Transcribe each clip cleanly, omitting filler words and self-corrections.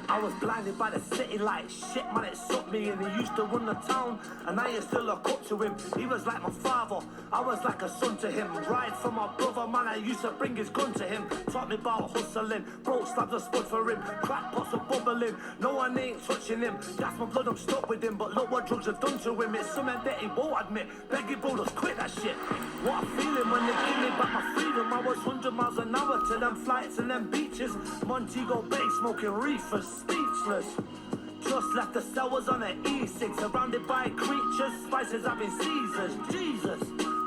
I was blinded by the city lights. Shit, man, it sucked me and he used to run the town. And I still look up to him. He was like my father. I was like a son to him. Ride for my brother, man, I used to bring his gun to him. Taught me about hustling. Broke slabs of spud for him. Crack pots of bubbling. No one ain't touching him. That's my blood, I'm stuck with him. But look what drugs have done to him. It's something that he won't admit. Beg you, bro, just quit that shit. What a feeling when they give me back my freedom. I was 100 miles an hour to them flights and them beaches. Montego Bay smoking reefers, speechless. Just left the cell, on an E6, surrounded by creatures, spices having seizures. Jesus,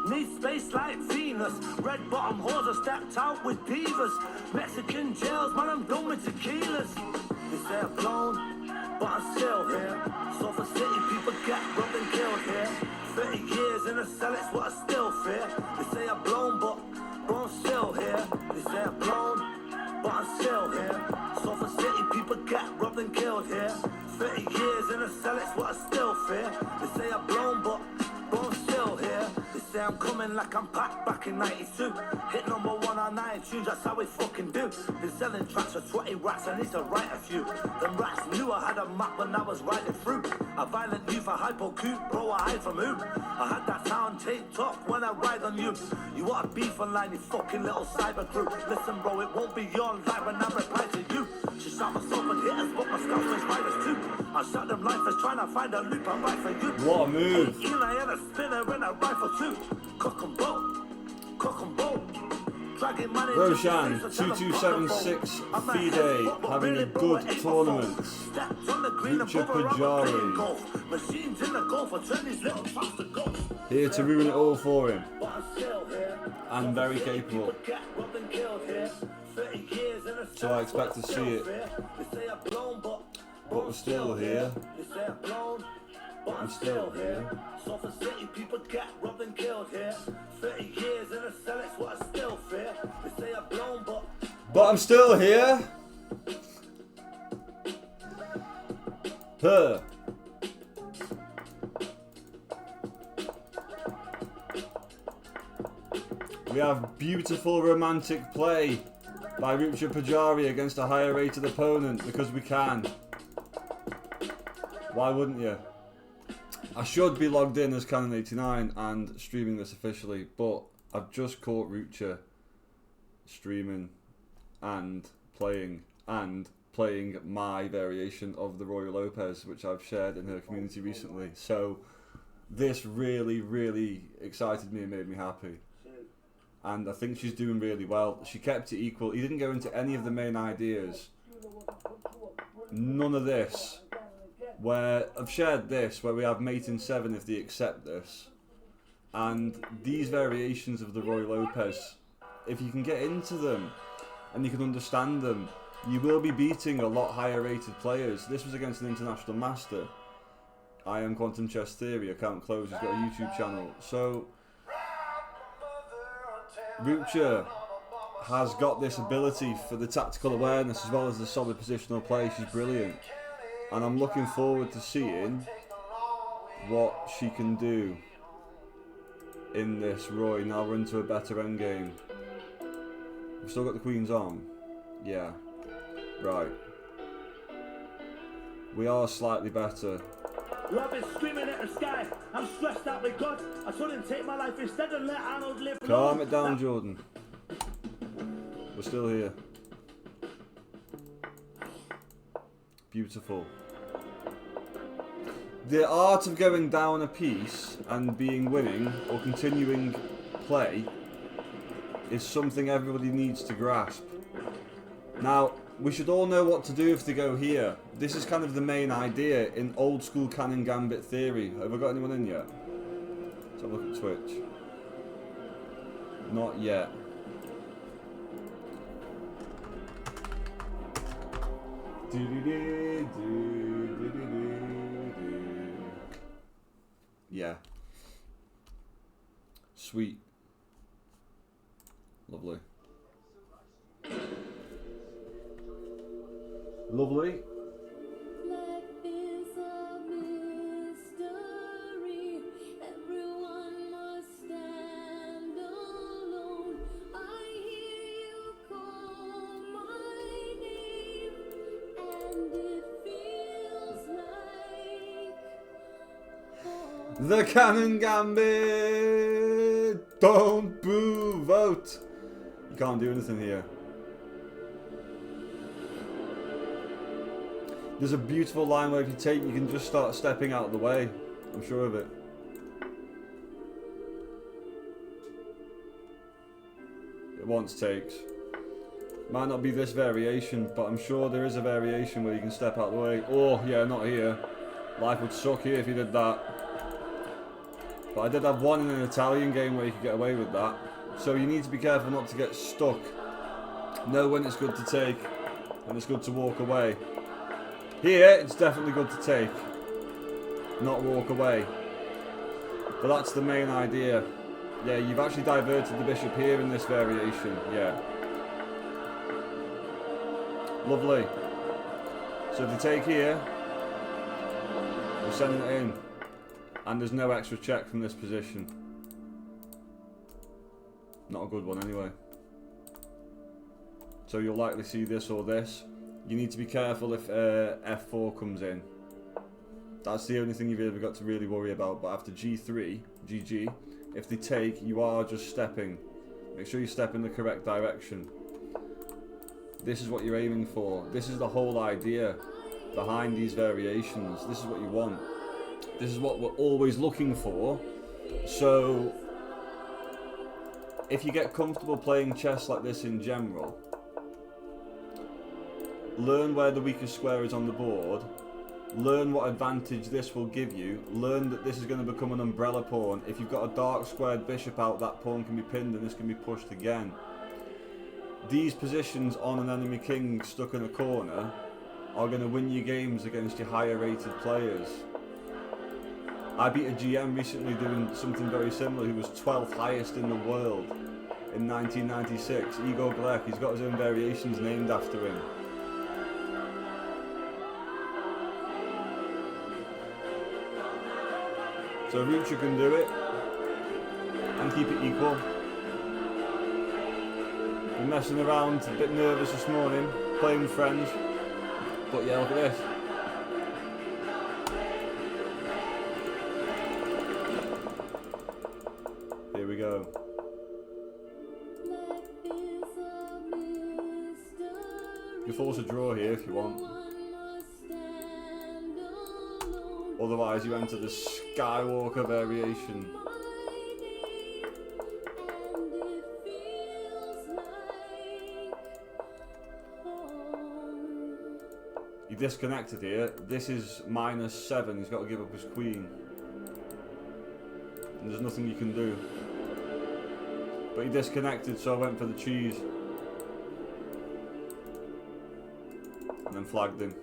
need space like Venus. Red bottom whores are stepped out with divas. Mexican jails, man, I'm done with tequilas. They say I'm blown, but I'm still here. Sulphur City people get robbed and killed here. 30 years in a cell, it's what I still fear. They say I'm blown, but I'm still here. They say I'm blown, but I'm still here. Sulphur City people get robbed and killed here. 30 years in a cell, it's what I still fear. They say I'm blown, but I'm still here. They say I'm coming like I'm packed back in 92. Hit number 1 on iTunes, that's how we fucking do. Been selling tracks for 20 rats, I need to write a few. Them rats knew I had a map when I was riding through. A violent youth, a hypo-coop, bro, I hide from who? I had that town taped up when I ride on you. You want a beef online, you fucking little cyber crew. Listen, bro, it won't be your life when I reply to you. She shot myself and hit us, but my scouts was virus too. I shot them lifers trying to find a loop, I ride for you. What a move. I had a spinner and a rifle too. Cock and boat, cock and boat. Roshan, 2276 FIDE, having a good tournament. Rucha Pajari, here to ruin it all for him. And very capable. So I expect to see it. But we're still here. But I'm still here. Sulphur City people get robbed and killed here. 30 years in a cell, it's what I still fear. They say I'm blown, but I'm still here. Huh. We have beautiful romantic play by Rucha Pajari against a higher rated opponent because we can. Why wouldn't you? I should be logged in as Canon89 and streaming this officially, but I've just caught Rucha streaming and playing my variation of the Royal Lopez, which I've shared in her community recently. So this really, really excited me and made me happy. And I think she's doing really well. She kept it equal. He didn't go into any of the main ideas. None of this. Where I've shared this, where we have mate in 7 if they accept this, and these variations of the Roy Lopez, if you can get into them and you can understand them, you will be beating a lot higher rated players. This was against an international master. I am Quantum Chess Theory, account closed, he's got a YouTube channel. So Rucha has got this ability for the tactical awareness as well as the solid positional play. She's brilliant. And I'm looking forward to seeing what she can do in this Roy. Now we're into a better endgame. We've still got the queens on. Yeah. Right. We are slightly better. Love is screaming at the sky. I'm stressed out with God. I told him take my life instead and let Arnold live. Calm it down, Jordan. We're still here. Beautiful. The art of going down a piece and being winning or continuing play is something everybody needs to grasp. Now, we should all know what to do if they go here. This is kind of the main idea in old school Cannon Gambit theory. Have I got anyone in yet? Let's have a look at Twitch. Not yet. Yeah. Sweet. Lovely. Lovely. The Cannon Gambit! Don't boo, vote! You can't do anything here. There's a beautiful line where if you take, you can just start stepping out of the way. I'm sure of it. It wants takes. Might not be this variation, but I'm sure there is a variation where you can step out of the way. Oh, yeah, not here. Life would suck here if you did that. But I did have one in an Italian game where you could get away with that. So you need to be careful not to get stuck. Know when it's good to take, and it's good to walk away. Here, it's definitely good to take, not walk away. But that's the main idea. Yeah, you've actually diverted the bishop here in this variation, yeah. Lovely. So if you take here, we're sending it in. And there's no extra check from this position. Not a good one anyway. So you'll likely see this or this. You need to be careful if f4 comes in. That's the only thing you've ever got to really worry about. But after g3, GG, if they take, you are just stepping. Make sure you step in the correct direction. This is what you're aiming for. This is the whole idea behind these variations. This is what you want. This is what we're always looking for. So if you get comfortable playing chess like this in general, learn where the weakest square is on the board, learn what advantage this will give you, learn that this is going to become an umbrella pawn. If you've got a dark squared bishop out, that pawn can be pinned and this can be pushed again. These positions on an enemy king stuck in a corner are going to win you games against your higher rated players. I beat a GM recently doing something very similar who was 12th highest in the world in 1996. Igor Glek, he's got his own variations named after him. So Rucha can do it and keep it equal. Been messing around, a bit nervous this morning, playing with friends. But yeah, look at this. Here we go. You can force a draw here if you want. Otherwise you enter the Skywalker variation. He disconnected here. This is -7. He's got to give up his queen. And there's nothing you can do. But he disconnected, so I went for the cheese. And then flagged him.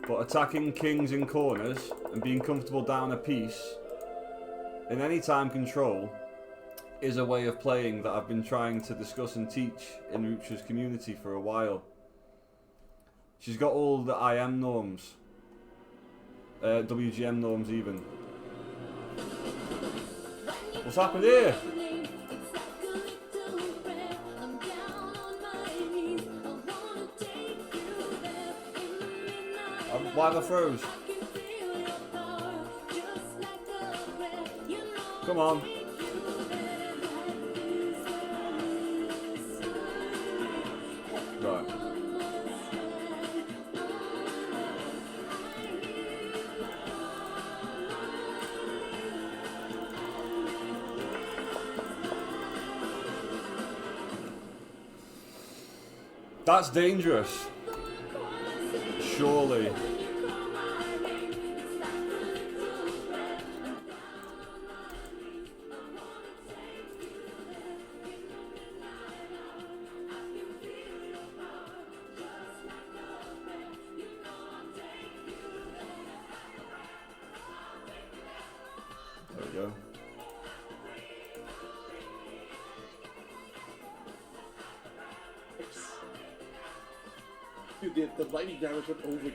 But attacking kings in corners and being comfortable down a piece in any time control is a way of playing that I've been trying to discuss and teach in Rucha's community for a while. She's got all the IM norms, WGM norms even. What's happened here? Why have I froze? Come on. Right. That's dangerous. Surely. There we go. Dude, the lightning damage went over.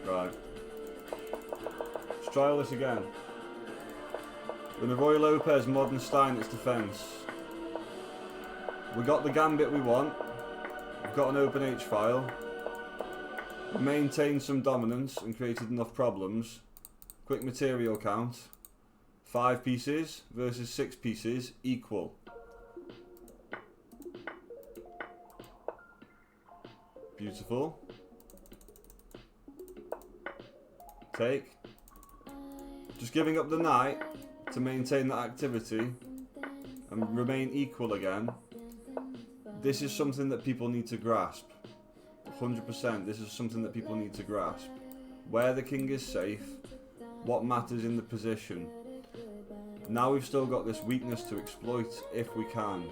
Right. Let's try all this again. With the Roy Lopez modern Steinitz defence. We got the gambit we want. We've got an open H file. We maintained some dominance and created enough problems. Quick material count. 5 pieces versus 6 pieces equal. Beautiful. Take. Just giving up the knight to maintain that activity and remain equal again. This is something that people need to grasp. 100%, this is something that people need to grasp. Where the king is safe, what matters in the position. Now we've still got this weakness to exploit if we can.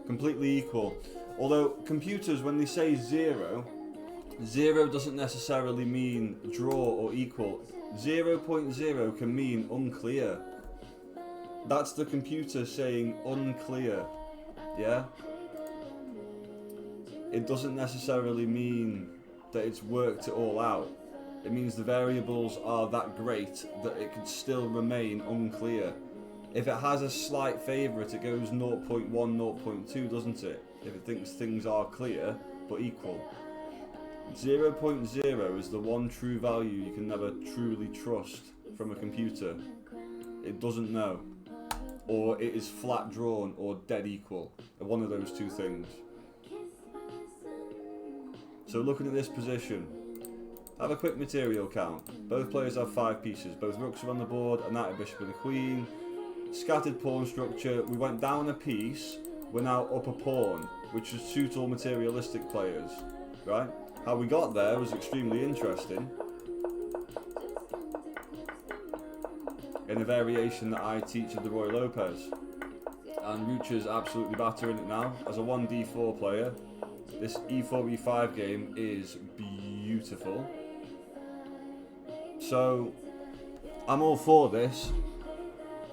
Completely equal. Although computers, when they say 0, 0 doesn't necessarily mean draw or equal. 0.0 can mean unclear. That's the computer saying unclear. Yeah? It doesn't necessarily mean that it's worked it all out. It means the variables are that great that it could still remain unclear. If it has a slight favourite, it goes 0.1, 0.2, doesn't it? If it thinks things are clear but equal. 0.0 is the one true value you can never truly trust from a computer. It doesn't know. Or it is flat drawn or dead equal. One of those two things. So looking at this position, have a quick material count. Both players have 5 pieces. Both rooks are on the board, a knight, a bishop and a queen. Scattered pawn structure. We went down a piece. We're now up a pawn, which should suit all materialistic players. Right? How we got there was extremely interesting. In a variation that I teach of the Roy Lopez. And Rucha's absolutely battering it now. As a 1d4 player, this e4, e5 game is beautiful. So, I'm all for this.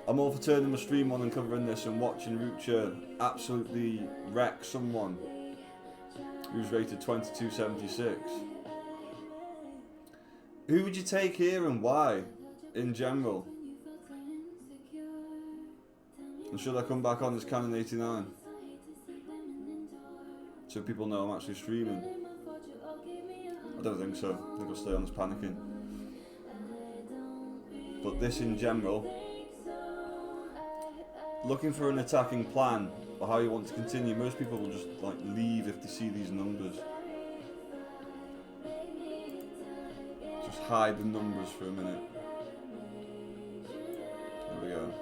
I'm all for turning my stream on and covering this and watching Rucha absolutely wreck someone who's rated 2276. Who would you take here and why, in general? And should I come back on as Canon 89? So people know I'm actually streaming. I don't think so. I think I'll stay on as Panikin. But this in general, looking for an attacking plan or how you want to continue, most people will just like leave if they see these numbers. Just hide the numbers for a minute. There we go.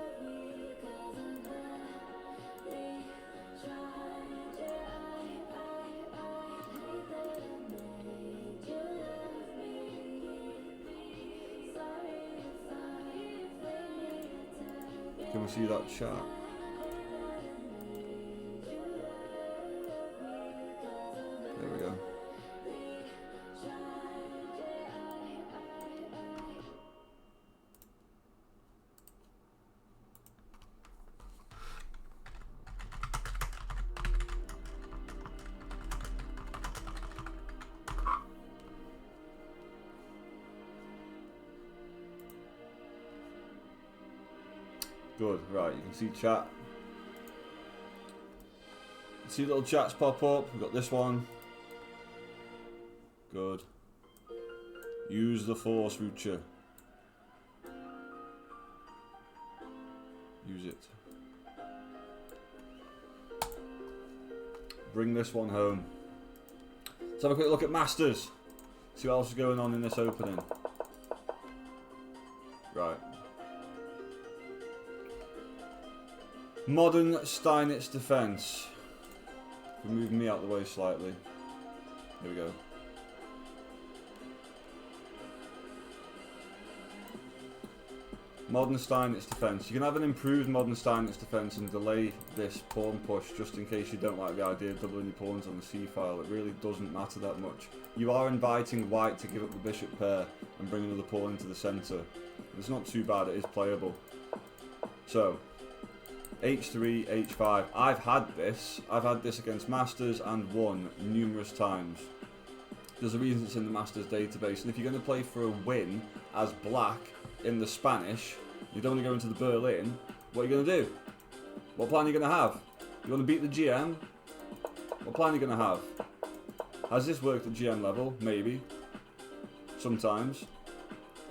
Can we see that chat? There we go. Good, right, you can see chat. See little chats pop up. We've got this one. Good. Use the force, Rucha. Use it. Bring this one home. Let's have a quick look at Masters. See what else is going on in this opening. Right. Modern Steinitz defence. Move me out the way slightly. Here we go. Modern Steinitz defence. You can have an improved Modern Steinitz defence and delay this pawn push just in case you don't like the idea of doubling your pawns on the C file. It really doesn't matter that much. You are inviting white to give up the bishop pair and bring another pawn into the centre. It's not too bad, it is playable. So, H3, H5. I've had this against Masters and won numerous times. There's a reason it's in the Masters database. And if you're going to play for a win as black in the Spanish, you don't want to go into the Berlin, what are you going to do? What plan are you going to have? You want to beat the GM? What plan are you going to have? Has this worked at GM level? Maybe. Sometimes.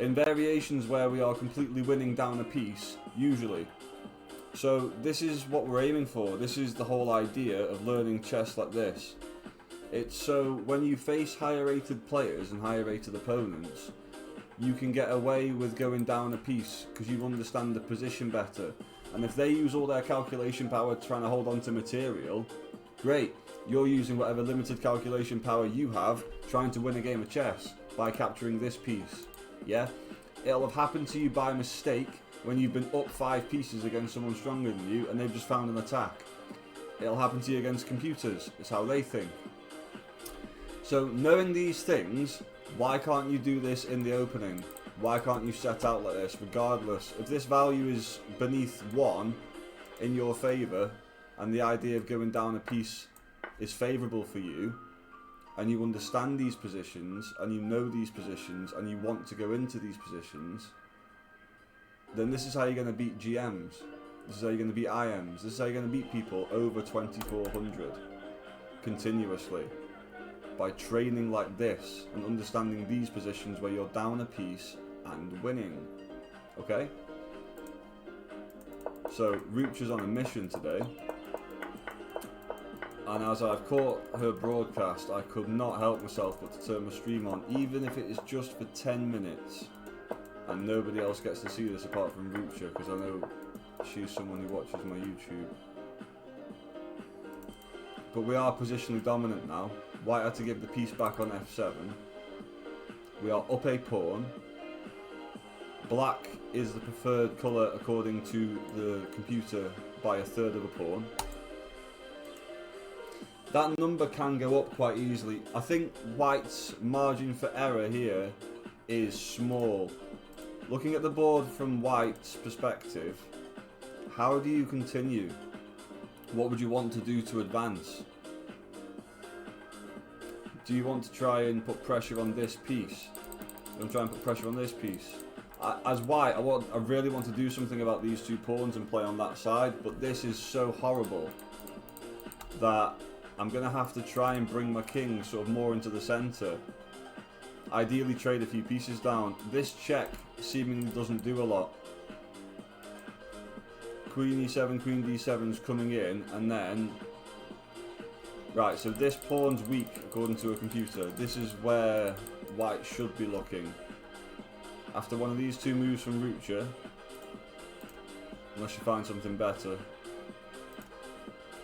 In variations where we are completely winning down a piece, usually. So this is what we're aiming for. This is the whole idea of learning chess like this. It's so when you face higher rated players and higher rated opponents, you can get away with going down a piece because you understand the position better. And if they use all their calculation power trying to hold on to material, great. You're using whatever limited calculation power you have trying to win a game of chess by capturing this piece. Yeah? It'll have happened to you by mistake when you've been up 5 pieces against someone stronger than you and they've just found an attack. It'll happen to you against computers. It's how they think. So knowing these things, why can't you do this in the opening? Why can't you set out like this regardless? If this value is beneath 1 in your favour and the idea of going down a piece is favourable for you, and you understand these positions and you know these positions and you want to go into these positions, then this is how you're going to beat GMs. This is how you're going to beat IMs. This is how you're going to beat people over 2400 continuously. By training like this and understanding these positions where you're down a piece and winning. Okay? So Rucha's on a mission today. And as I've caught her broadcast, I could not help myself but to turn my stream on, even if it is just for 10 minutes. And nobody else gets to see this apart from Rucha, because I know she's someone who watches my YouTube. But we are positionally dominant now. White had to give the piece back on f7. We are up a pawn. Black is the preferred colour according to the computer by a third of a pawn. That number can go up quite easily. I think White's margin for error here is small. Looking at the board from White's perspective, how do you continue? What would you want to do to advance? Do you want to try and put pressure on this piece? I'm trying to put pressure on this piece. As White, I really want to do something about these 2 pawns and play on that side, but this is so horrible that I'm going to have to try and bring my king sort of more into the centre. Ideally trade a few pieces down. This check seemingly doesn't do a lot. Queen e7, queen d7 is coming in, and then... Right, so this pawn's weak according to a computer. This is where White should be looking. After one of these 2 moves from Rucha, unless you find something better,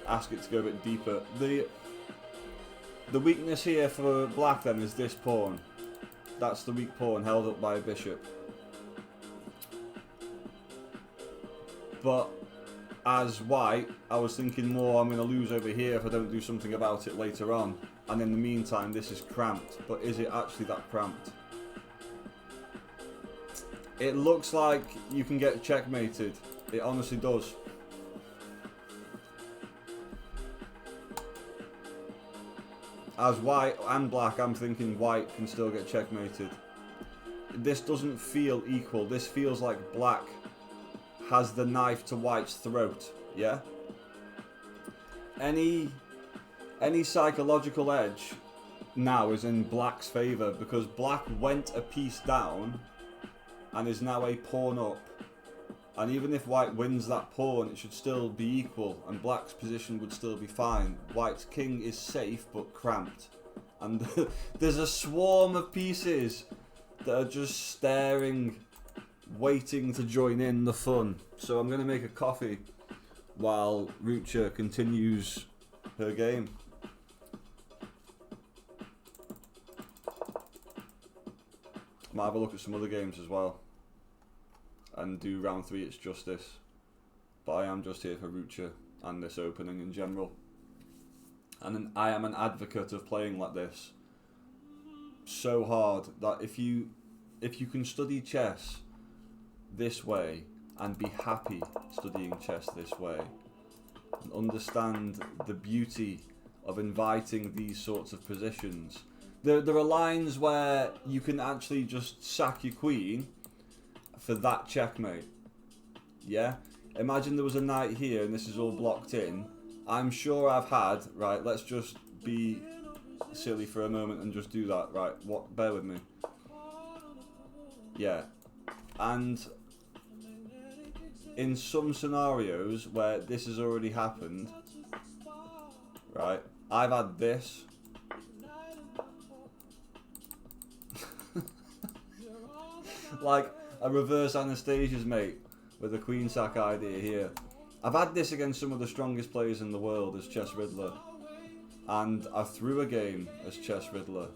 ask it to go a bit deeper. The weakness here for Black then is this pawn. That's the weak pawn held up by a bishop. But as White, I was thinking more I'm going to lose over here if I don't do something about it later on. And in the meantime, this is cramped. But is it actually that cramped? It looks like you can get checkmated. It honestly does. As White and Black, I'm thinking White can still get checkmated. This doesn't feel equal. This feels like Black has the knife to White's throat, yeah? Any psychological edge now is in Black's favour, because Black went a piece down and is now a pawn up. And even if White wins that pawn, it should still be equal, and Black's position would still be fine. White's king is safe, but cramped. And there's a swarm of pieces that are just staring, waiting to join in the fun. So I'm going to make a coffee while Rucha continues her game. Might have a look at some other games as well and do round 3 its justice, but I am just here for Rucha and this opening in general, and I am an advocate of playing like this so hard that if you can study chess this way and be happy studying chess this way and understand the beauty of inviting these sorts of positions. There are lines where you can actually just sack your queen for that checkmate. Yeah? Imagine there was a knight here and this is all blocked in. I'm sure I've had, right, let's just be silly for a moment and just do that. Right, what? Bear with me. Yeah. And in some scenarios where this has already happened, right, I've had this. Like a reverse Anastasia's mate with a queen sack idea here. I've had this against some of the strongest players in the world as Chess Riddler, and I threw a game as Chess Riddler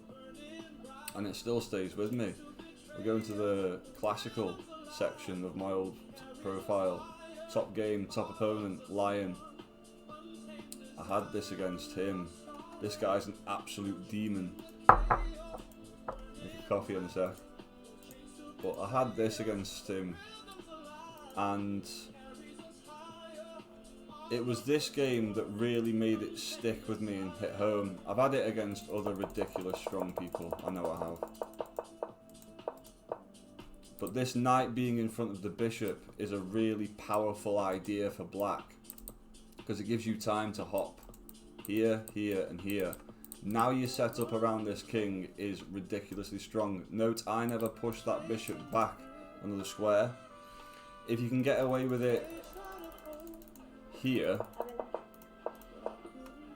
and it still stays with me. We're going to the classical section of my old profile. Top game, top opponent, Lion. I had this against him. This guy's an absolute demon. Make a coffee in a sec. But I had this against him, and it was this game that really made it stick with me and hit home. I've had it against other ridiculous strong people, I know I have. But this knight being in front of the bishop is a really powerful idea for black, because it gives you time to hop here, here and here. Now your setup around this king is ridiculously strong. Note, I never pushed that bishop back under the square. If you can get away with it here,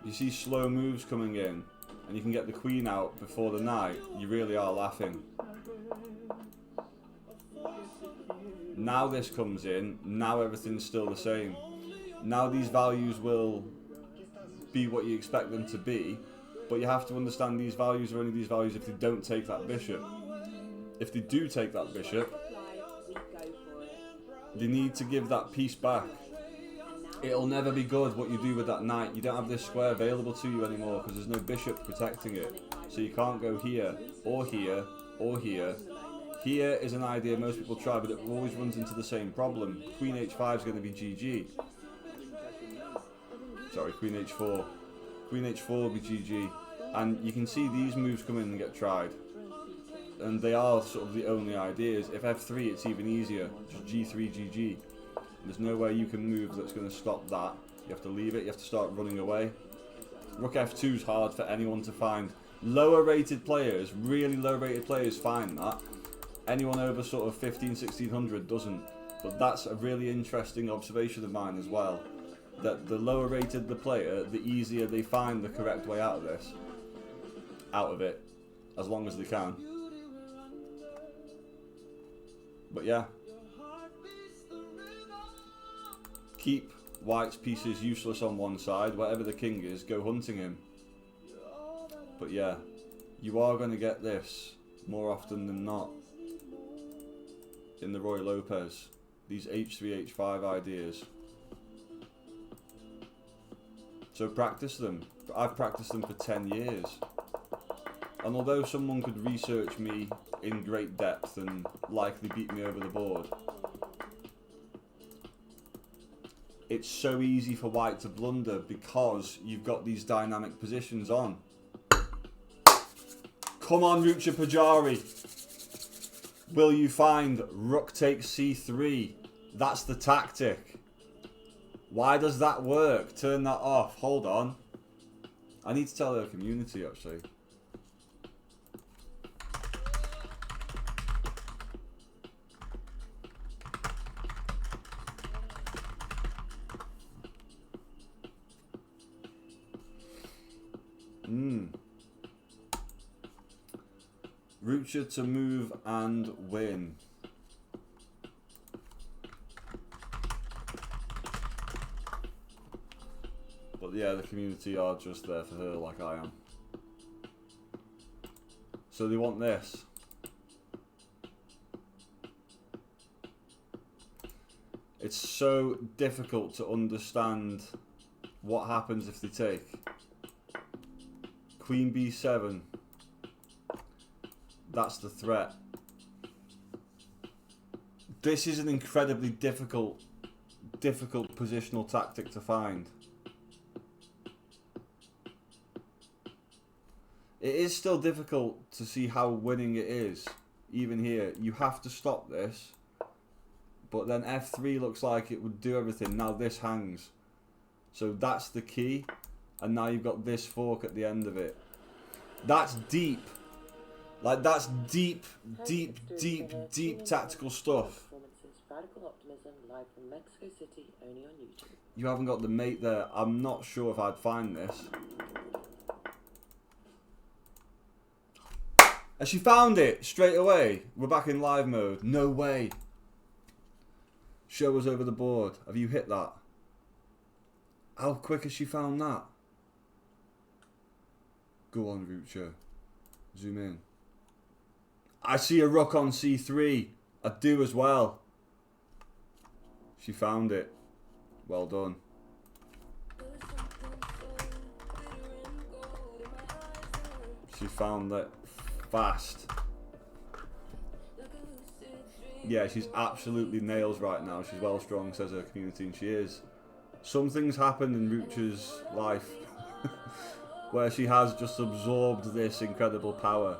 you see slow moves coming in, and you can get the queen out before the knight, you really are laughing. Now this comes in, now everything's still the same. Now these values will be what you expect them to be, but you have to understand these values are only these values if they don't take that bishop. If they do take that bishop, they need to give that piece back. It'll never be good what you do with that knight. You don't have this square available to you anymore because there's no bishop protecting it. So you can't go here, or here, or here. Here is an idea most people try, but it always runs into the same problem. Queen h5 is going to be GG. Sorry, Queen h4. Queen h4 will be GG. And you can see these moves come in and get tried. And they are sort of the only ideas. If f3, it's even easier. Just g3, GG. There's no way you can move that's going to stop that. You have to leave it, you have to start running away. Rook f2 is hard for anyone to find. Lower rated players, really low rated players find that. Anyone over sort of 1600 doesn't. But that's a really interesting observation of mine as well. That the lower rated the player, the easier they find the correct way out of this. Out of it. As long as they can. But yeah. Keep white's pieces useless on one side. Wherever the king is, go hunting him. But yeah. You are going to get this more often than not in the Roy Lopez. These h3, h5 ideas. So practice them. I've practiced them for 10 years. And although someone could research me in great depth and likely beat me over the board, it's so easy for white to blunder because you've got these dynamic positions on. Come on, Rucha Pajari. Will you find rook takes c3? That's the tactic. Why does that work? Turn that off. Hold on. I need to tell the community, actually. Rucha to move and win. But yeah, the community are just there for her like I am. So they want this. It's so difficult to understand what happens if they take. Queen b7. That's the threat. This is an incredibly difficult positional tactic to find. It is still difficult to see how winning it is. Even here, you have to stop this. But then f3 looks like it would do everything. Now this hangs. So that's the key. And now you've got this fork at the end of it. That's deep. Like, that's deep, deep, deep, deep tactical stuff. Radical Optimism, live from Mexico City, only on YouTube. You haven't got the mate there. I'm not sure if I'd find this. Has she found it straight away? We're back in live mode. No way. Show us over the board. Have you hit that? How quick has she found that? Go on, Rucha. Zoom in. I see a rook on c3. I do as well. She found it. Well done. She found it fast. Yeah, she's absolutely nails right now. She's well strong, says her community, and she is. Some things happen in Rucha's life where she has just absorbed this incredible power.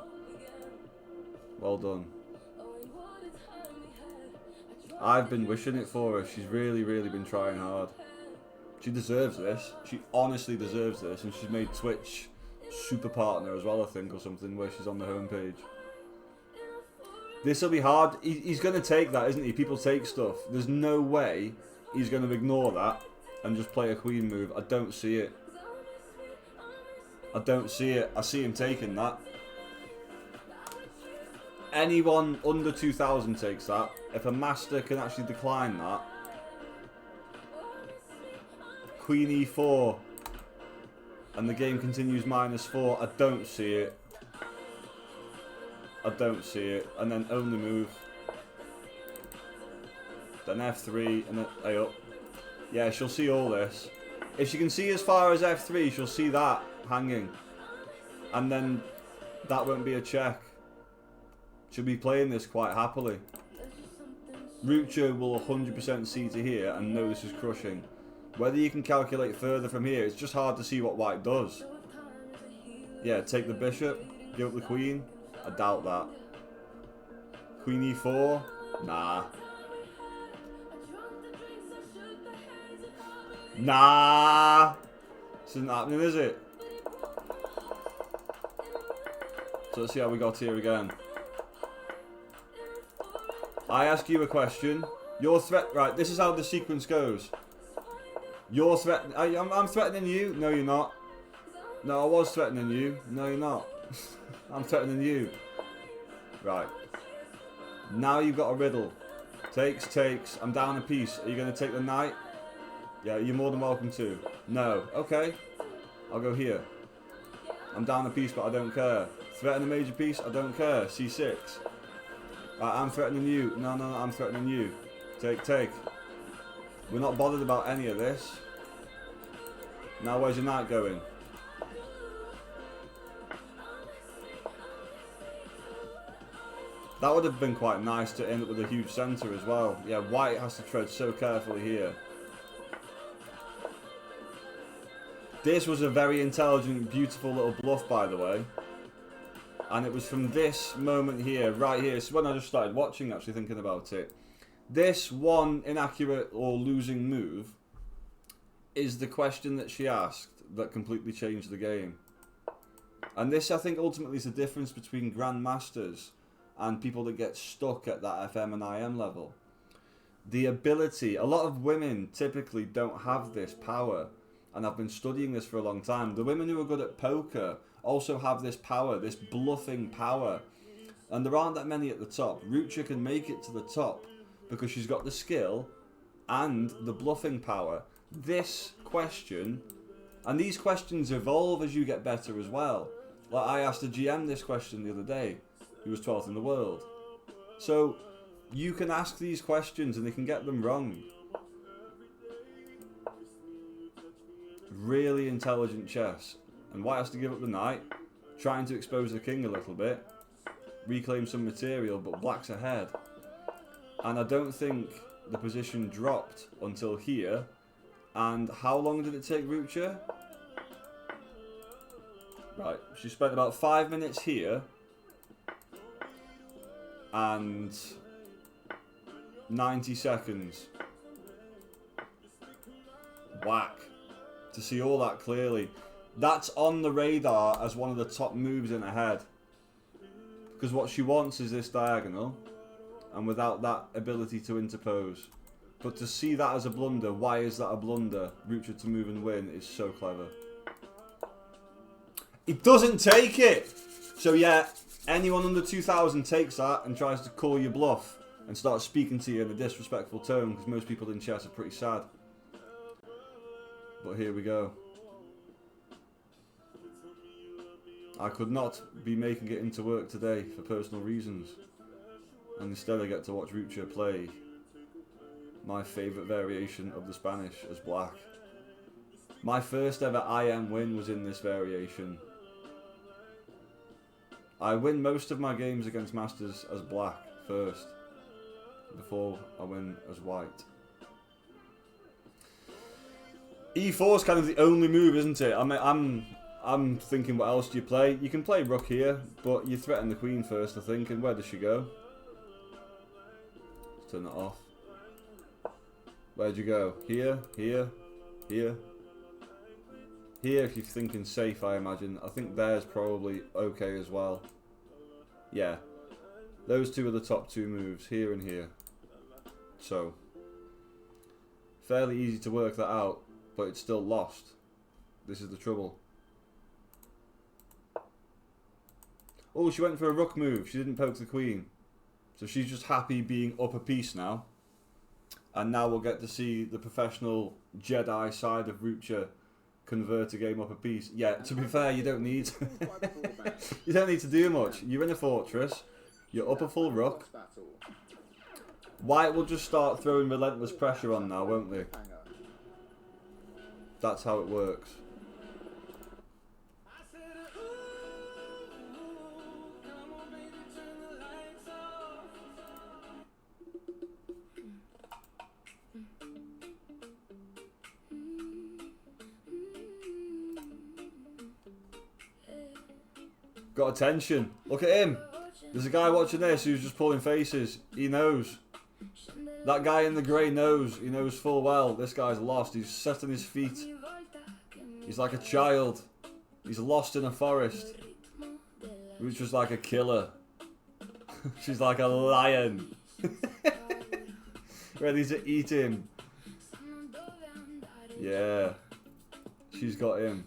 Well done. I've been wishing it for her. She's really, really been trying hard. She deserves this. She honestly deserves this. And she's made Twitch super partner as well, I think, or something, where she's on the homepage. This will be hard. He's going to take that, isn't he? People take stuff. There's no way he's going to ignore that and just play a queen move. I don't see it. I don't see it. I see him taking that. Anyone under 2,000 takes that. If a master can actually decline that. Queen e4. And the game continues -4. I don't see it. I don't see it. And then only move. Then f3 and then A up. Yeah, she'll see all this. If she can see as far as f3, she'll see that hanging. And then that won't be a check. She'll be playing this quite happily. Rucha will 100% see to here and know this is crushing. Whether you can calculate further from here, it's just hard to see what white does. Yeah, take the bishop, give up the queen. I doubt that. Queen e4? Nah. Nah! This isn't happening, is it? So let's see how we got here again. I ask you a question. Your threat... Right, this is how the sequence goes. You're threatening... I'm threatening you. No, you're not. No, I was threatening you. No, you're not. I'm threatening you. Right. Now you've got a riddle. Takes, takes. I'm down a piece. Are you going to take the knight? Yeah, you're more than welcome to. No. Okay. I'll go here. I'm down a piece, but I don't care. Threaten a major piece? I don't care. C6. Right, I'm threatening you. No, no, no, I'm threatening you. Take, take. We're not bothered about any of this. Now where's your knight going? That would have been quite nice to end up with a huge centre as well. Yeah, white has to tread so carefully here. This was a very intelligent, beautiful little bluff, by the way. And it was from this moment here, right here. This is when I just started watching, actually thinking about it. This one inaccurate or losing move is the question that she asked that completely changed the game. And this, I think, ultimately is the difference between grandmasters and people that get stuck at that FM and IM level. The ability, a lot of women typically don't have this power. And I've been studying this for a long time. The women who are good at poker also have this power, this bluffing power. And there aren't that many at the top. Rucha can make it to the top because she's got the skill and the bluffing power. This question, and these questions evolve as you get better as well. Like I asked a GM this question the other day, who was 12th in the world. So you can ask these questions and they can get them wrong. Really intelligent chess. And white has to give up the knight, trying to expose the king a little bit, reclaim some material, but black's ahead. And I don't think the position dropped until here. And how long did it take Rucha? Right, she spent about 5 minutes here and 90 seconds. Whack. To see all that clearly. That's on the radar as one of the top moves in her head. Because what she wants is this diagonal. And without that ability to interpose. But to see that as a blunder, why is that a blunder? Rucha to move and win is so clever. It doesn't take it! So yeah, anyone under 2000 takes that and tries to call you bluff. And starts speaking to you in a disrespectful tone. Because most people in chess are pretty sad. But here we go. I could not be making it into work today for personal reasons. And instead I get to watch Rucha play my favourite variation of the Spanish as black. My first ever IM win was in this variation. I win most of my games against Masters as black first, before I win as white. E4 is kind of the only move, isn't it? I mean, I'm thinking, what else do you play? You can play rook here, but you threaten the queen first, I think. And where does she go? Let's turn that off. Where'd you go? Here, here, here. Here, if you're thinking safe, I imagine. I think there's probably okay as well. Yeah. Those two are the top two moves, here and here. So, fairly easy to work that out, but it's still lost. This is the trouble. Oh, she went for a rook move. She didn't poke the queen. So she's just happy being up a piece now. And now we'll get to see the professional Jedi side of Rucha convert a game up a piece. Yeah, to be fair, you don't need you don't need to do much. You're in a fortress. You're up a full rook. White will just start throwing relentless pressure on now, won't they? That's how it works. Got attention. Look at him. There's a guy watching this who's just pulling faces. He knows. That guy in the grey knows. He knows full well. This guy's lost. He's set on his feet. He's like a child. He's lost in a forest. Which was like a killer. She's like a lion. Ready to eat him. Yeah. She's got him.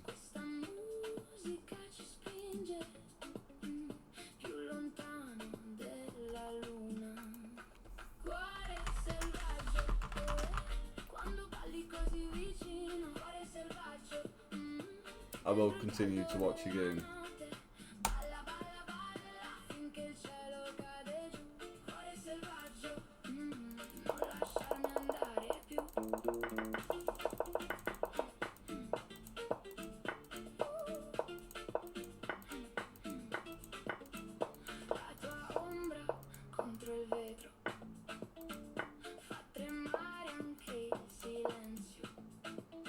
I will continue to watch your game.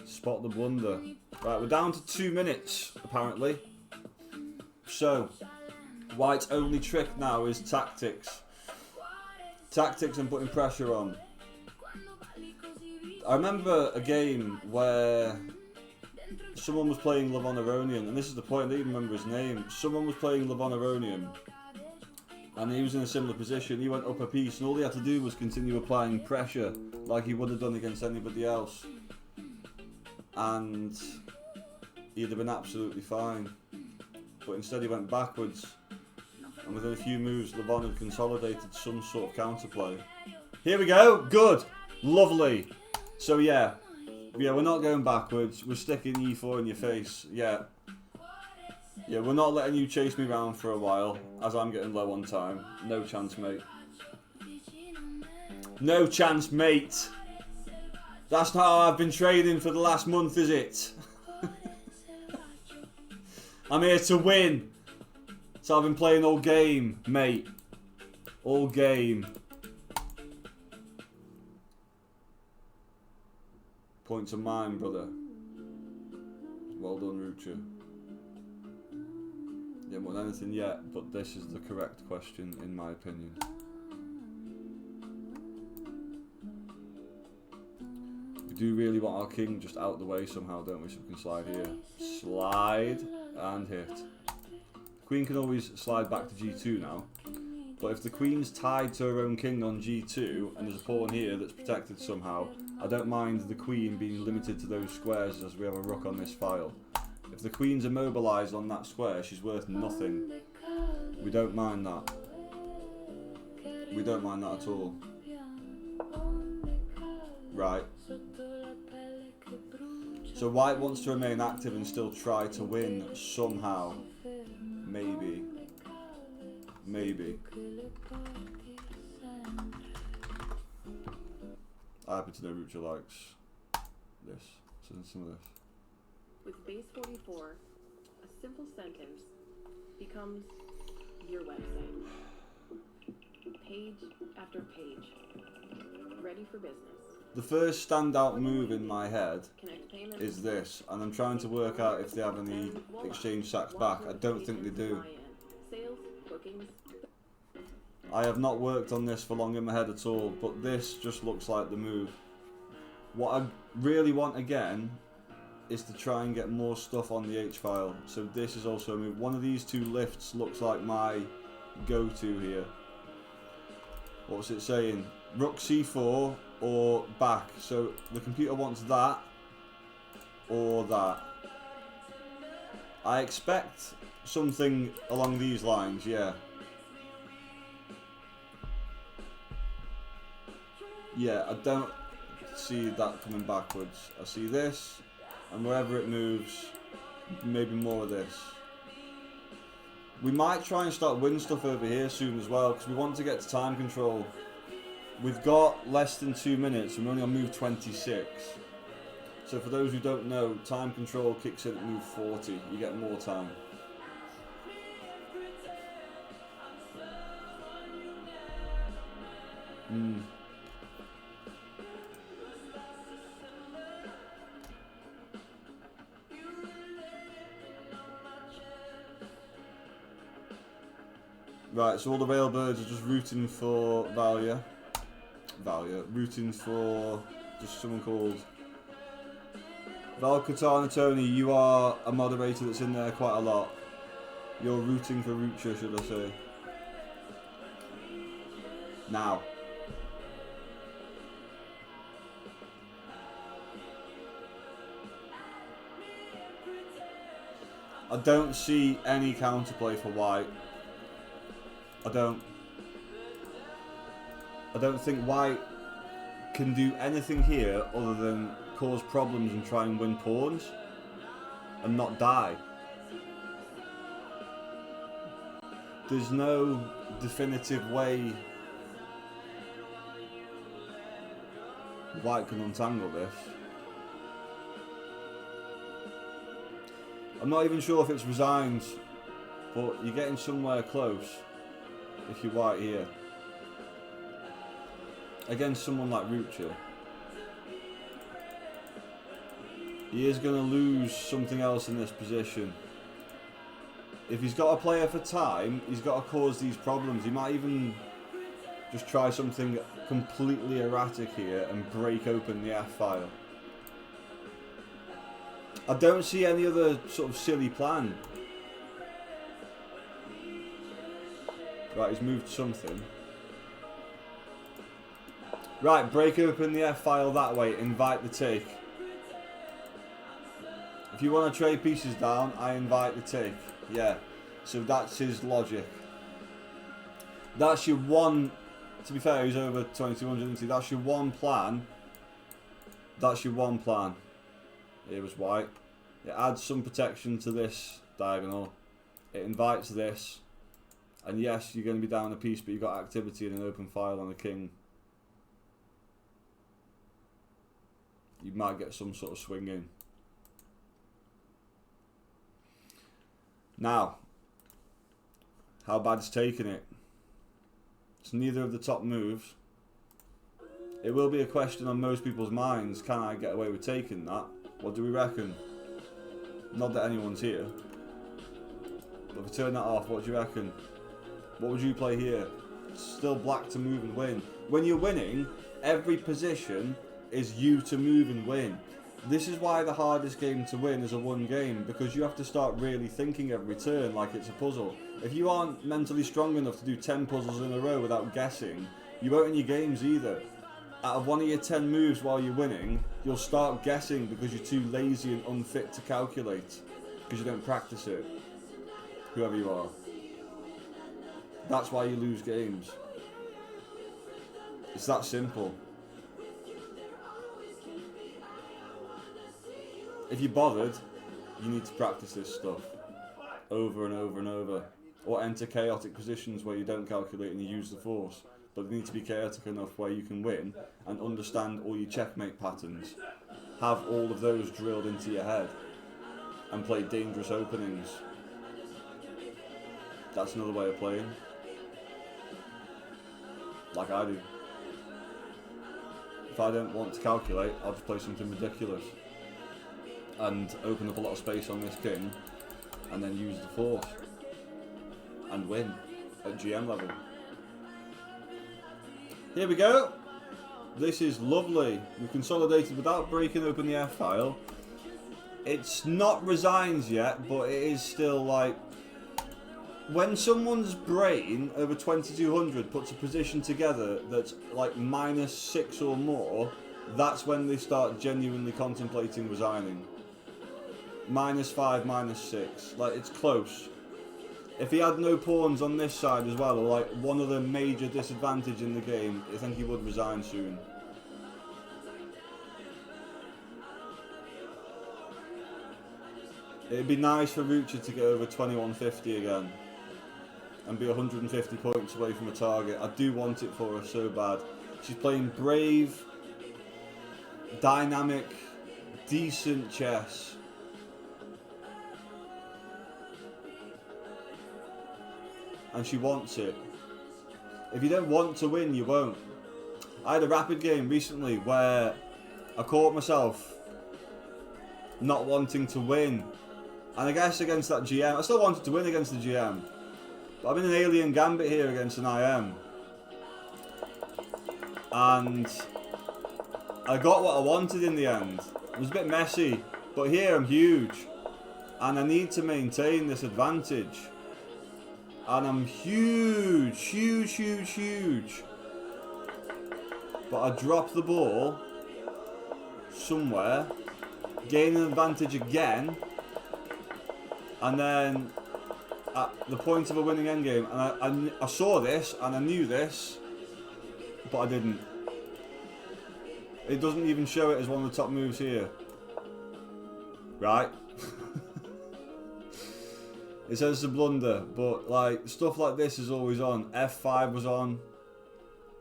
Spot the blunder. Right, we're down to 2 minutes, apparently. So, White's only trick now is tactics. Tactics and putting pressure on. I remember a game where someone was playing Lavoneronian, and this is the point, I don't even remember his name. Someone was playing Lavoneronian, and he was in a similar position. He went up a piece, and all he had to do was continue applying pressure, like he would have done against anybody else. And he'd have been absolutely fine. But instead he went backwards. And within a few moves, Levon had consolidated some sort of counterplay. Here we go. Good. Lovely. So yeah. Yeah, we're not going backwards. We're sticking E4 in your face. Yeah. Yeah, we're not letting you chase me around for a while, as I'm getting low on time. No chance, mate. No chance, mate. That's not how I've been training for the last month, is it? I'm here to win. So I've been playing all game, mate. All game. Points of mine, brother. Well done, Rucha. Yeah, more than anything yet, but this is the correct question in my opinion. We do really want our king just out the way somehow, don't we? So we can slide here. Slide and hit. Queen can always slide back to g2 now. But if the queen's tied to her own king on g2 and there's a pawn here that's protected somehow, I don't mind the queen being limited to those squares as we have a rook on this file. If the queen's immobilised on that square, she's worth nothing. We don't mind that. We don't mind that at all. Right. So white wants to remain active and still try to win somehow. Maybe. Maybe. I happen to know Rucha likes this. So some of this. With base 44, a simple sentence becomes your website. Page after page. Ready for business. The first standout move in my head Connect payments. is this, and I'm trying to work out if they have any exchange sacks back. I don't think they do. Sales, bookings. I have not worked on this for long in my head at all, but this just looks like the move. What I really want again is to try and get more stuff on the H file. So this is also a move. One of these two lifts looks like my go-to here. What's it saying? Rook c4 or back. So the computer wants that or that. I expect something along these lines, yeah. Yeah, I don't see that coming backwards. I see this, and wherever it moves, maybe more of this. We might try and start winning stuff over here soon as well, because we want to get to time control. We've got less than 2 minutes, and we're only on move 26. So for those who don't know, time control kicks in at move 40. You get more time. Right, so all the railbirds are just rooting for Valia, rooting for just someone called Val Katana Tony. You are a moderator that's in there quite a lot. You're rooting for Rucha, should I say. Now. I don't see any counterplay for white. I don't think white can do anything here other than cause problems and try and win pawns and not die. There's no definitive way white can untangle this. I'm not even sure if it's resigned, but you're getting somewhere close if you're white here. Against someone like Rucha, he is going to lose something else in this position. If he's got a player for time, he's got to cause these problems. He might even just try something completely erratic here and break open the F file. I don't see any other sort of silly plan. Right, he's moved something. Right, break open the F file that way, invite the take. If you want to trade pieces down, I invite the take. Yeah, so that's his logic. That's your one, to be fair, he's over 2200, isn't he? That's your one plan. That's your one plan. Here was white. It adds some protection to this diagonal. It invites this. And yes, you're going to be down a piece, but you've got activity in an open file on the king. You might get some sort of swing in. Now, how bad is taking it? It's neither of the top moves. It will be a question on most people's minds. Can I get away with taking that? What do we reckon? Not that anyone's here. But if I turn that off, what do you reckon? What would you play here? Still black to move and win. When you're winning, every position is you to move and win. This is why the hardest game to win is a one game, because you have to start really thinking every turn like it's a puzzle. If you aren't mentally strong enough to do 10 puzzles in a row without guessing, you won't win your games either. Out of one of your 10 moves while you're winning, you'll start guessing because you're too lazy and unfit to calculate, because you don't practice it, whoever you are. That's why you lose games. It's that simple. If you're bothered, you need to practice this stuff over and over and over. Or enter chaotic positions where you don't calculate and you use the force. But they need to be chaotic enough where you can win and understand all your checkmate patterns. Have all of those drilled into your head. And play dangerous openings. That's another way of playing. Like I do. If I don't want to calculate, I'll just play something ridiculous. And open up a lot of space on this king. And then use the force. And win at GM level. Here we go. This is lovely. We've consolidated without breaking open the F file. It's not resigns yet, but it is still like, when someone's brain over 2200 puts a position together that's like -6 or more, that's when they start genuinely contemplating resigning. -5, -6, like it's close. If he had no pawns on this side as well, or like one other major disadvantage in the game, I think he would resign soon. It'd be nice for Rucha to get over 2150 again and be 150 points away from a target. I do want it for her so bad. She's playing brave, dynamic, decent chess. And she wants it. If you don't want to win, you won't. I had a rapid game recently where I caught myself not wanting to win. And I guess against that GM, I still wanted to win against the GM. But I'm in an alien gambit here against an IM. And I got what I wanted in the end. It was a bit messy, but here I'm huge. And I need to maintain this advantage. And I'm huge, huge, huge, huge. But I dropped the ball somewhere, gain an advantage again, and then at the point of a winning endgame, and I saw this and I knew this, but I didn't. It doesn't even show it as one of the top moves here. Right? It says it's a blunder, but like stuff like this is always on. F5 was on.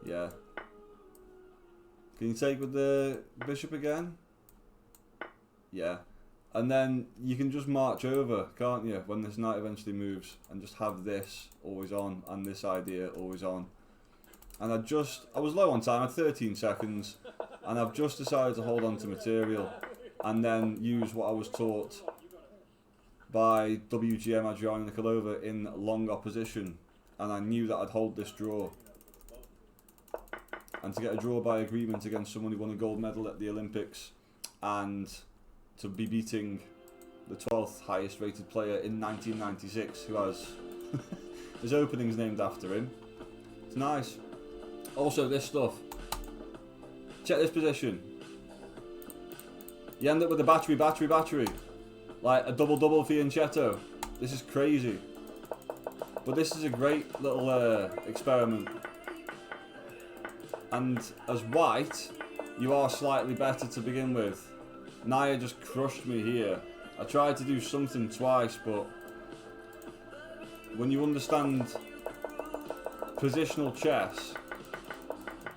Yeah. Can you take with the bishop again? Yeah. And then you can just march over, can't you, when this knight eventually moves, and just have this always on and this idea always on. And I was low on time, I had 13 seconds, and I've just decided to hold on to material and then use what I was taught by WGM Adriana Nikolova in long opposition, and I knew that I'd hold this draw. And to get a draw by agreement against someone who won a gold medal at the Olympics, and to be beating the 12th highest rated player in 1996, who has his openings named after him. It's nice. Also this stuff. Check this position. You end up with a battery. Like a double for Yanchetto. This is crazy. But this is a great little experiment. And as white, you are slightly better to begin with. Naya just crushed me here. I tried to do something twice, but when you understand positional chess,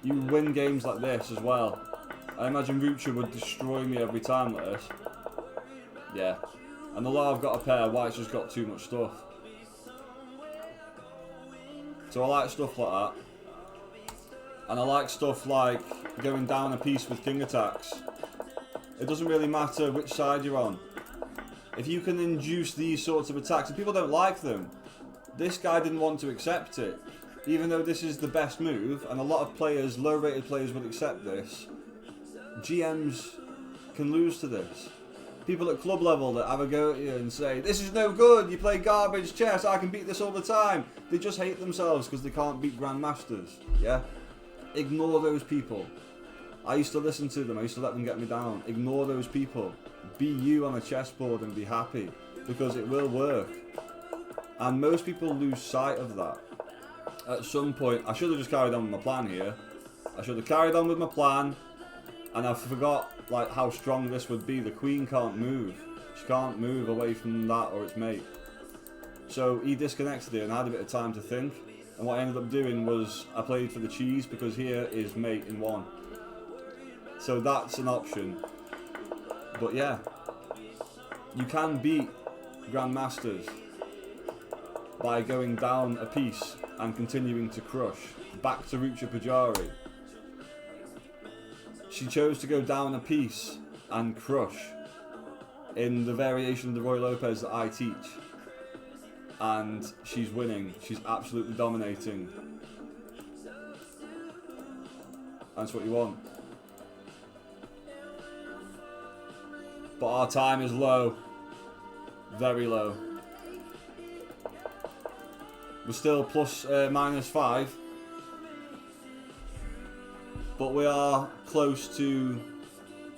you win games like this as well. I imagine Rucha would destroy me every time like this. Yeah. And although I've got a pair, white's just got too much stuff. So I like stuff like that. And I like stuff like going down a piece with king attacks. It doesn't really matter which side you're on. If you can induce these sorts of attacks, and people don't like them, this guy didn't want to accept it. Even though this is the best move, and a lot of players, low-rated players, would accept this, GMs can lose to this. People at club level that have a go at you and say, this is no good, you play garbage chess, I can beat this all the time. They just hate themselves because they can't beat grandmasters, yeah? Ignore those people. I used to listen to them, I used to let them get me down. Ignore those people. Be you on a chessboard and be happy, because it will work. And most people lose sight of that. At some point, I should have just carried on with my plan here. I should have carried on with my plan, and I forgot like how strong this would be. The queen can't move. She can't move away from that or its mate. So he disconnected it and I had a bit of time to think. And what I ended up doing was I played for the cheese because here is mate in one. So that's an option. But yeah, you can beat grandmasters by going down a piece and continuing to crush. Back to Rucha Pujari. She chose to go down a piece and crush in the variation of the Roy Lopez that I teach. And she's winning. She's absolutely dominating. That's what you want. But our time is low. Very low. We're still plus -5. But we are close to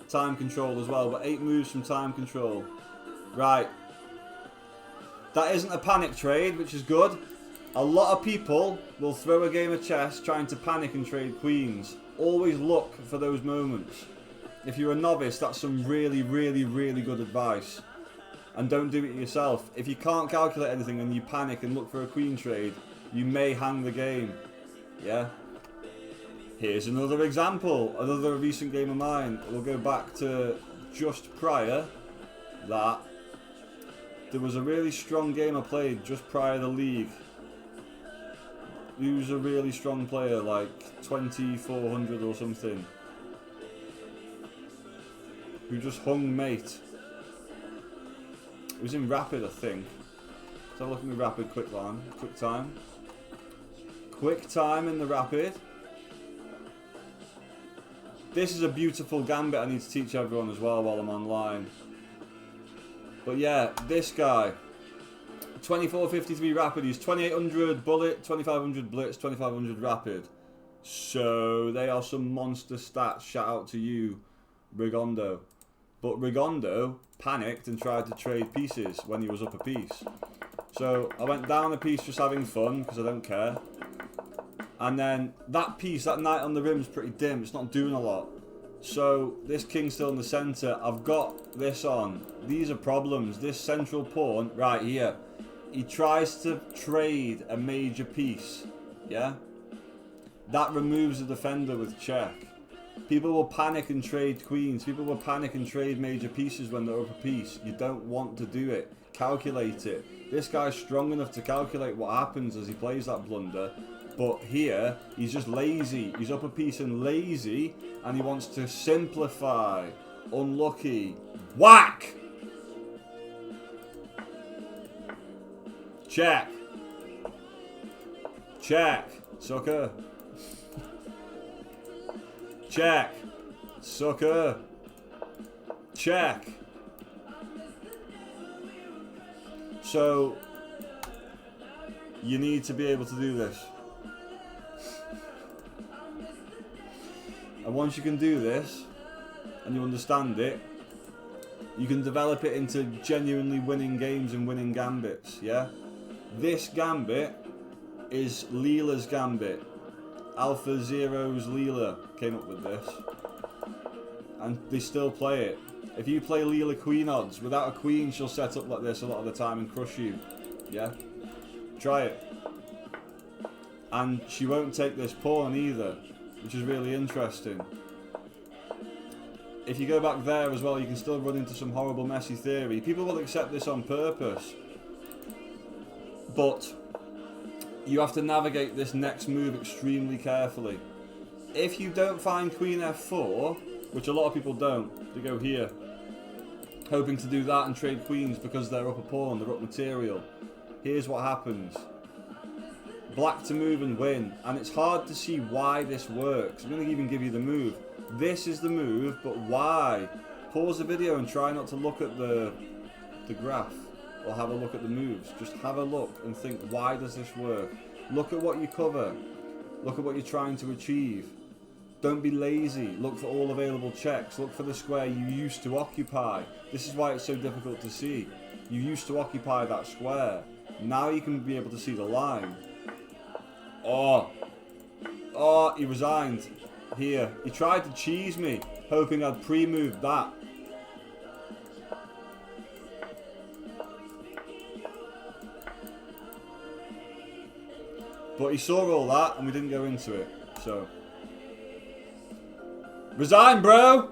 time control as well. But 8 moves from time control. Right. That isn't a panic trade, which is good. A lot of people will throw a game of chess trying to panic and trade queens. Always look for those moments. If you're a novice, that's some really, really, really good advice. And don't do it yourself. If you can't calculate anything and you panic and look for a queen trade, you may hang the game. Yeah? Here's another example. Another recent game of mine. We'll go back to just prior that. There was a really strong game I played just prior to the league. He was a really strong player, like 2400 or something. Who just hung mate. It was in rapid, I think. Let's have a look at the rapid quick time. Quick time in the rapid. This is a beautiful gambit I need to teach everyone as well while I'm online. But yeah, this guy, 2453 rapid, he's 2800 bullet, 2500 blitz, 2500 rapid. So they are some monster stats. Shout out to you, Rigondo. But Rigondo panicked and tried to trade pieces when he was up a piece. So I went down a piece just having fun because I don't care. And then that piece, that knight on the rim is pretty dim. It's not doing a lot. So this king's still in the centre. I've got this on. These are problems. This central pawn right here. He tries to trade a major piece. Yeah? That removes the defender with check. People will panic and trade queens. People will panic and trade major pieces when they're up a piece. You don't want to do it. Calculate it. This guy's strong enough to calculate what happens as he plays that blunder. But here, he's just lazy. He's up a piece and lazy, and he wants to simplify. Unlucky. Whack! Check. Check. Sucker. Check. Sucker. Check. So, you need to be able to do this. And once you can do this, and you understand it, you can develop it into genuinely winning games and winning gambits, yeah? This gambit is Leela's gambit. Alpha Zero's Leela came up with this. And they still play it. If you play Leela queen odds, without a queen she'll set up like this a lot of the time and crush you, yeah? Try it. And she won't take this pawn either, which is really interesting. If you go back there as well, you can still run into some horrible messy theory. People will accept this on purpose. But you have to navigate this next move extremely carefully. If you don't find Queen F4, which a lot of people don't, they go here. hoping to do that and trade queens because they're up a pawn, they're up material. Here's what happens. Black to move and win, and it's hard to see why this works. I'm going to even give you the move. This is the move, but why? Pause the video and try not to look at the graph or have a look at the moves. Just have a look and think, why does this work? Look at what you cover. Look at what you're trying to achieve. Don't be lazy. Look for all available checks. Look for the square you used to occupy. This is why it's so difficult to see. You used to occupy that square. Now you can be able to see the line. Oh, he resigned here. He tried to cheese me, hoping I'd pre-moved that. But he saw all that and we didn't go into it, so. Resign, bro!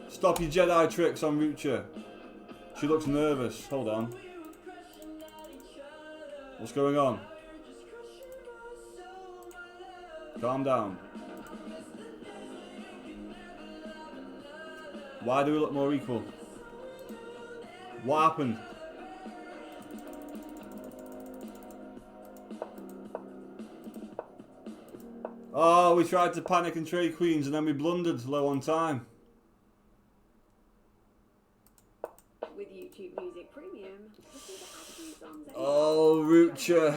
Stop your Jedi tricks on Rucha. She looks nervous. Hold on. What's going on? Calm down. Why do we look more equal? What happened? Oh, we tried to panic and trade queens and then we blundered low on time. With YouTube Music Premium, listen to ad-free songs. Oh, Rucha.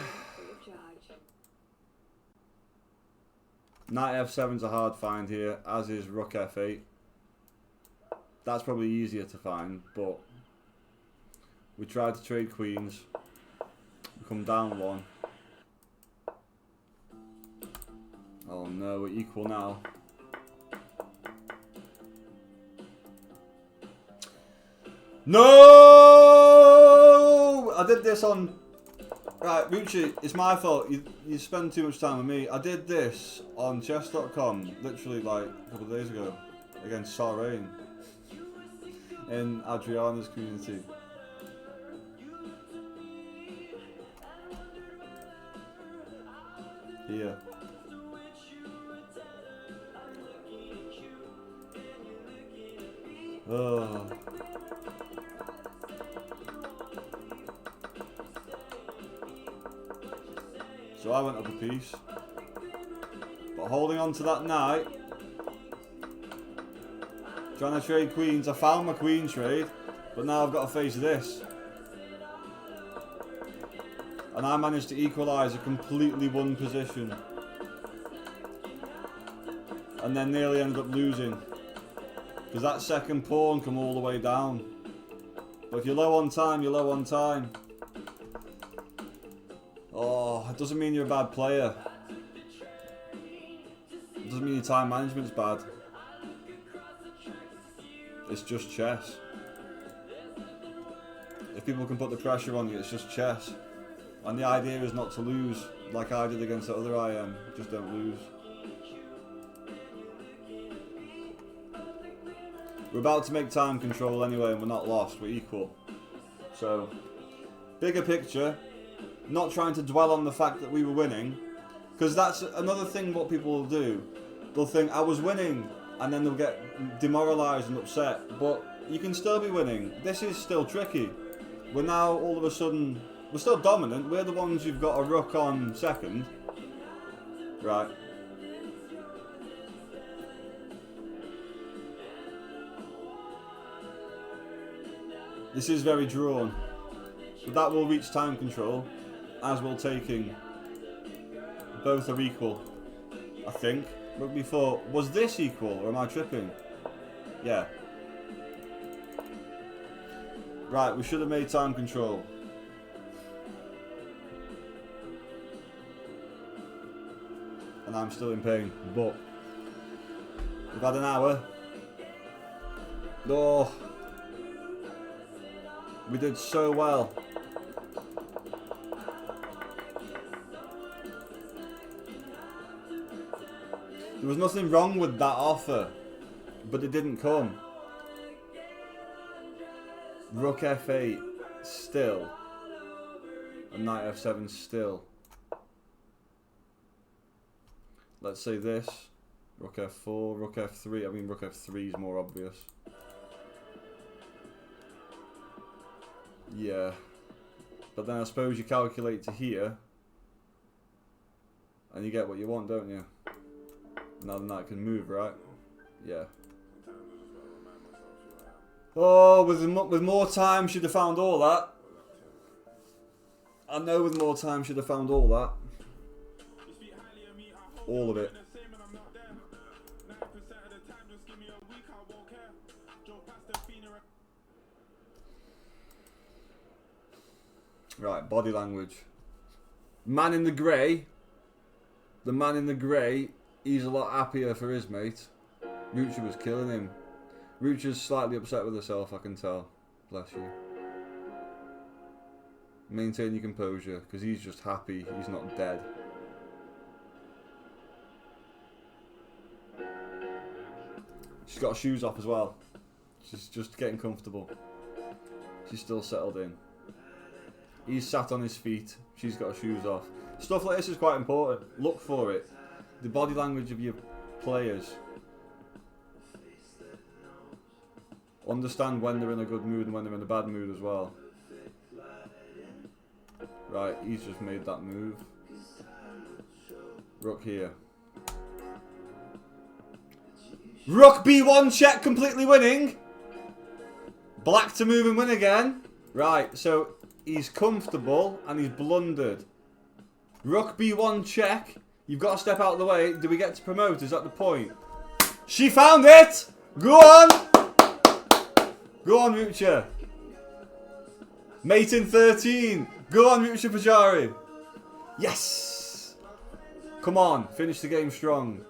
Knight f7's a hard find here, as is Rook f8. That's probably easier to find, but we tried to trade queens. We come down one. Oh no, we're equal now. No! I did this on... Right, Rucha, it's my fault. You spend too much time with me. I did this on chess.com literally like a couple of days ago against Sarrain in Adriana's community. Here. Oh. So I went up a piece, but holding on to that knight, trying to trade queens. I found my queen trade, but now I've got to face this. And I managed to equalise a completely won position. And then nearly ended up losing. Because that second pawn come all the way down. But if you're low on time, you're low on time. Oh, it doesn't mean you're a bad player. It doesn't mean your time management's bad. It's just chess. If people can put the pressure on you, it's just chess. And the idea is not to lose, like I did against the other IM. Just don't lose. We're about to make time control anyway, and we're not lost. We're equal. So, bigger picture. Not trying to dwell on the fact that we were winning, because that's another thing what people will do. They'll think I was winning and then they'll get demoralised and upset, but you can still be winning. This is still tricky. We're now all of a sudden, we're still dominant. We're the ones who've got a rook on second, right? This is very drawn, but that will reach time control. As will taking. Both are equal, I think. But before, was this equal or am I tripping? Yeah. Right, we should have made time control. And I'm still in pain, but we've had an hour. Oh, we did so well. There was nothing wrong with that offer, but it didn't come. Rook f8 still, and knight f7 still. Let's say this, rook f4, rook f3. I mean rook f3 is more obvious. Yeah. But then I suppose you calculate to here, and you get what you want, don't you? Now the knight can move, right? Yeah. Oh, with more time, she'd have found all that. I know with more time, she'd have found all that. All of it. Right, body language. Man in the grey. The man in the grey, he's a lot happier for his mate. Rucha was killing him. Rucha's slightly upset with herself, I can tell. Bless you. Maintain your composure, because he's just happy he's not dead. She's got her shoes off as well. She's just getting comfortable. She's still settled in. He's sat on his feet. She's got her shoes off. Stuff like this is quite important. Look for it. The body language of your players. Understand when they're in a good mood and when they're in a bad mood as well. Right, he's just made that move. Rook here. Rook B1 check, completely winning. Black to move and win again. Right, so he's comfortable and he's blundered. Rook B1 check. You've got to step out of the way. Do we get to promote? Is that the point? She found it! Go on! Go on, Rucha. Mate in 13. Go on, Rucha Pajari. Yes! Come on, finish the game strong.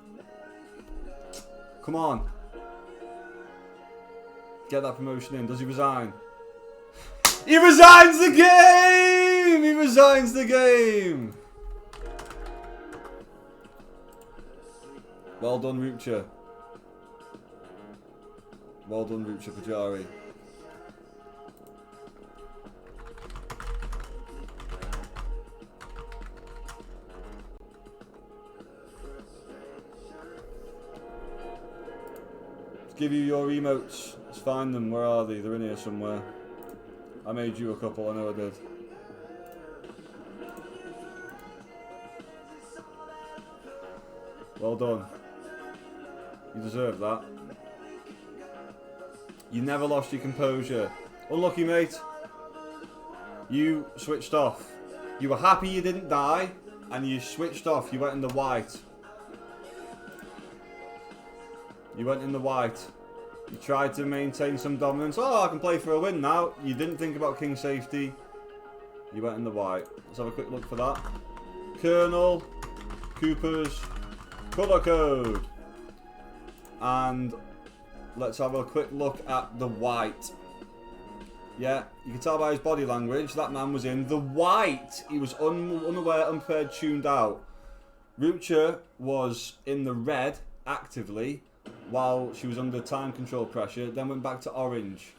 Come on. Get that promotion in. Does he resign? He resigns the game! He resigns the game! Well done, Rucha. Well done, Rucha Pajari. Let's give you your emotes. Let's find them. Where are they? They're in here somewhere. I made you a couple, I know I did. Well done. You deserve that. You never lost your composure. Unlucky, mate. You switched off. You were happy you didn't die, and you switched off. You went in the white. You went in the white. You tried to maintain some dominance. Oh, I can play for a win now. You didn't think about king safety. You went in the white. Let's have a quick look for that. Colonel, Cooper's, colour code. And let's have a quick look at the white. Yeah, you can tell by his body language that man was in the white. He was unaware, unprepared, tuned out. Rucha was in the red actively while she was under time control pressure, then went back to orange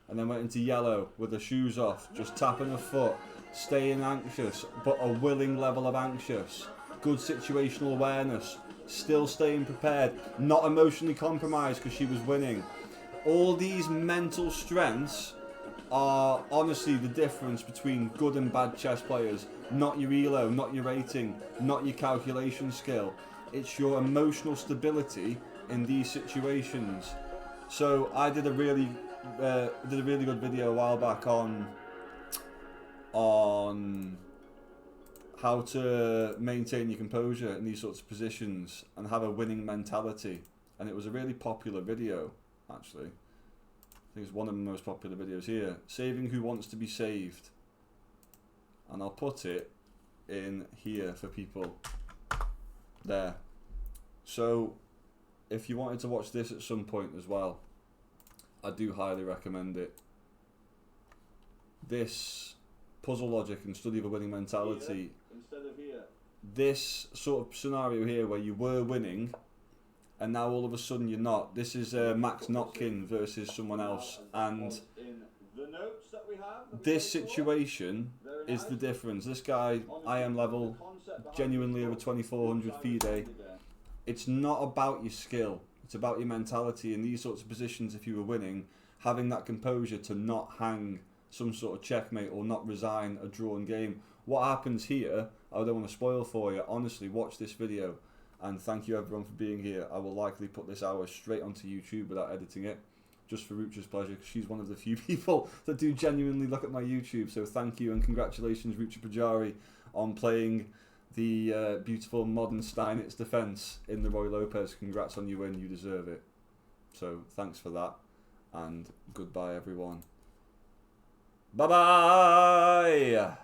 and then went into yellow with her shoes off, just tapping her foot, staying anxious, but a willing level of anxious. Good situational awareness, still staying prepared, not emotionally compromised because she was winning. All these mental strengths are honestly the difference between good and bad chess players. Not your elo, not your rating, not your calculation skill. It's your emotional stability in these situations. So I did a really good video a while back on how to maintain your composure in these sorts of positions and have a winning mentality, and it was a really popular video actually. I think it's one of the most popular videos here. Saving who wants to be saved, and I'll put it in here for people there. So if you wanted to watch this at some point as well, I do highly recommend it. This puzzle logic and study of a winning mentality, instead of here. This sort of scenario here where you were winning and now all of a sudden you're not. This is Max Notkin versus someone else, and this situation is the difference. This guy, IM level, genuinely over 2400 FIDE. It's not about your skill, it's about your mentality in these sorts of positions. If you were winning, having that composure to not hang some sort of checkmate or not resign a drawn game. What happens here, I don't want to spoil for you. Honestly, watch this video, and thank you everyone for being here. I will likely put this hour straight onto YouTube without editing it, just for Rucha's pleasure, because she's one of the few people that do genuinely look at my YouTube. So thank you and congratulations, Rucha Pajari, on playing the beautiful modern Steinitz defence in the Roy Lopez. Congrats on your win, you deserve it. So thanks for that, and goodbye everyone. Bye bye.